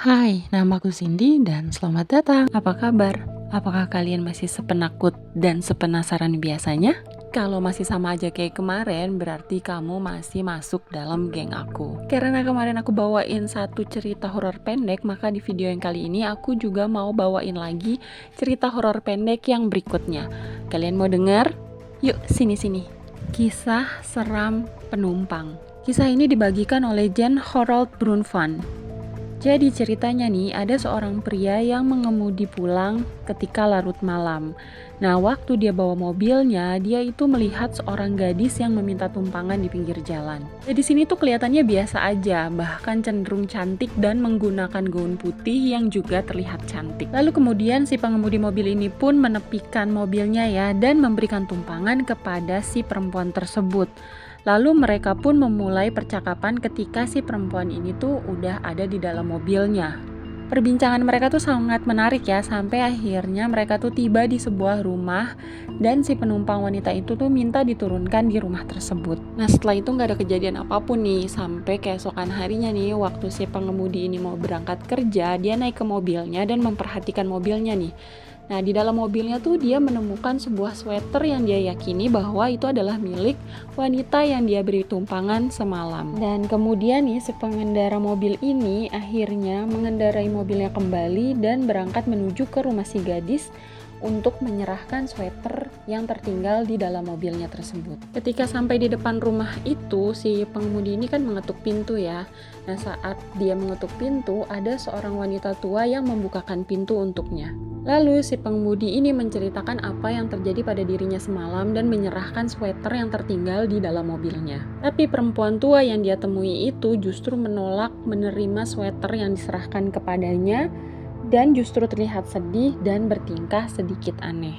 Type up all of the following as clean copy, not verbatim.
Hai, namaku Cindy dan selamat datang. Apa kabar? Apakah kalian masih sepenakut dan sepenasaran biasanya? Kalau masih sama aja kayak kemarin, berarti kamu masih masuk dalam geng aku. Karena kemarin aku bawain satu cerita horor pendek, maka di video yang kali ini aku juga mau bawain lagi cerita horor pendek yang berikutnya. Kalian mau dengar? Yuk, sini-sini. Kisah seram penumpang. Kisah ini dibagikan oleh Jan Harold Brunvan. Jadi ceritanya nih, ada seorang pria yang mengemudi pulang ketika larut malam. Nah, waktu dia bawa mobilnya, dia itu melihat seorang gadis yang meminta tumpangan di pinggir jalan. Di sini tuh kelihatannya biasa aja, bahkan cenderung cantik dan menggunakan gaun putih yang juga terlihat cantik. Lalu kemudian si pengemudi mobil ini pun menepikan mobilnya ya dan memberikan tumpangan kepada si perempuan tersebut. Lalu mereka pun memulai percakapan ketika si perempuan ini tuh udah ada di dalam mobilnya. Perbincangan mereka tuh sangat menarik ya, sampai akhirnya mereka tuh tiba di sebuah rumah dan si penumpang wanita itu tuh minta diturunkan di rumah tersebut. Nah, setelah itu nggak ada kejadian apapun nih, sampai keesokan harinya nih, waktu si pengemudi ini mau berangkat kerja, dia naik ke mobilnya dan memperhatikan mobilnya nih. Nah, di dalam mobilnya tuh dia menemukan sebuah sweater yang dia yakini bahwa itu adalah milik wanita yang dia beri tumpangan semalam. Dan kemudian nih si pengendara mobil ini akhirnya mengendarai mobilnya kembali dan berangkat menuju ke rumah si gadis untuk menyerahkan sweater yang tertinggal di dalam mobilnya tersebut. Ketika sampai di depan rumah itu, si pengemudi ini kan mengetuk pintu ya. Nah, saat dia mengetuk pintu, ada seorang wanita tua yang membukakan pintu untuknya. Lalu si pengemudi ini menceritakan apa yang terjadi pada dirinya semalam dan menyerahkan sweater yang tertinggal di dalam mobilnya. Tapi perempuan tua yang dia temui itu justru menolak menerima sweater yang diserahkan kepadanya dan justru terlihat sedih dan bertingkah sedikit aneh.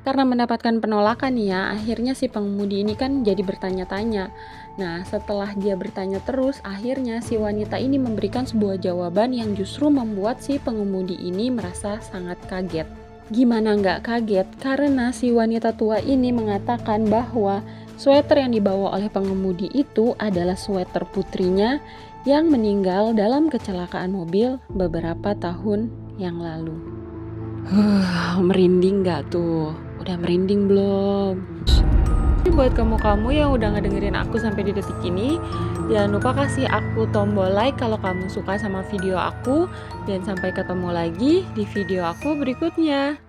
Karena mendapatkan penolakan ya, akhirnya si pengemudi ini kan jadi bertanya-tanya. Nah, setelah dia bertanya terus, akhirnya si wanita ini memberikan sebuah jawaban yang justru membuat si pengemudi ini merasa sangat kaget. Gimana nggak kaget? Karena si wanita tua ini mengatakan bahwa sweater yang dibawa oleh pengemudi itu adalah sweater putrinya yang meninggal dalam kecelakaan mobil beberapa tahun yang lalu. Merinding nggak tuh? Udah merinding belum? Buat kamu-kamu yang udah ngedengerin aku sampai di detik ini, jangan lupa kasih aku tombol like kalau kamu suka sama video aku, dan sampai ketemu lagi di video aku berikutnya.